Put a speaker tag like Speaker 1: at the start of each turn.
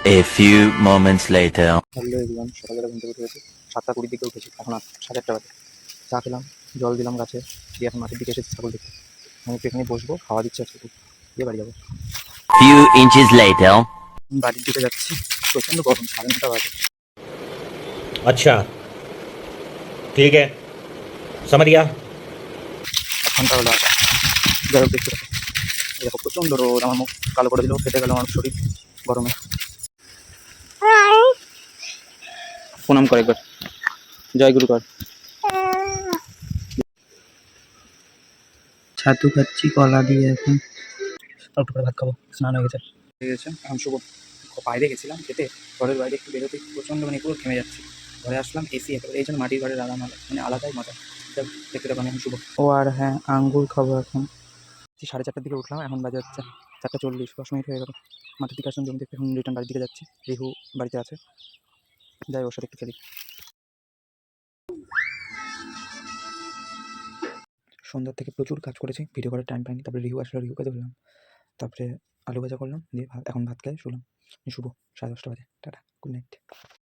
Speaker 1: A few moments later.
Speaker 2: Hello everyone, সকালবেলা ঘুম থেকে উঠেছি 7:20 দিকে উঠেছি, এখন 8:30 বাজে। চা খেলাম, জল দিলাম গাছে, দিয়ে এখন মাঠের দিকে এসেছি ছাগল দেখতে। আমি একটু এখানে বসবো, হাওয়া দিচ্ছে আজকে খুব, দিয়ে বাড়ি যাবো।
Speaker 1: Few inches later.
Speaker 2: বাড়ির দিকে যাচ্ছি, প্রচণ্ড গরম, 9:30 বাজে।
Speaker 3: अच्छा ठीक है समझ गया
Speaker 2: 1 ঘন্টা হলো আসা। যাই হোক, দেখতে থাকো। এই দেখো প্রচণ্ড রোদ, আমার মুখ কালো করে দিল, ফেটে গেল আমার শরীর গরমে। প্রণাম কর একবার, জয় গুরু কর। ছাতু খাচ্ছি কলা দিয়ে এখন, একটু করে ভাত খাবো, স্নান হয়ে গেছে। এখন শুভ বাইরে গেছিলাম খেতে, ঘরের বাইরে একটু বেরোতে প্রচণ্ড মানে পুরো ঘেমে যাচ্ছি। ঘরে আসলাম, এসি একেবারে, এই জন্য মাটির ঘরের আরাম মানে আলাদাই মজা। দেখতে থাকো, আমি এখন শুভ। ও আর হ্যাঁ, আঙ্গুর খাবো এখন। 4:30 দিকে উঠলাম, এখন বাজে হচ্ছে 4:40, 10 মিনিট হয়ে গেল। মাঠের দিকে আসলাম, জমি থেকে এখন রিটার্ন বাড়ির দিকে যাচ্ছি। রিহু বাড়িতে আছে, যাই ওর সাথে একটু খেলি। সন্ধ্যার থেকে প্রচুর কাজ করেছি, ভিডিও করার টাইম পাইনি। তারপরে রিহু আসলে রিহুকে ধরলাম, তারপরে আলু ভাজা করলাম, দিয়ে এখন ভাত খাই শুলাম। শুভ 10:30 বাজে। Tata, good night.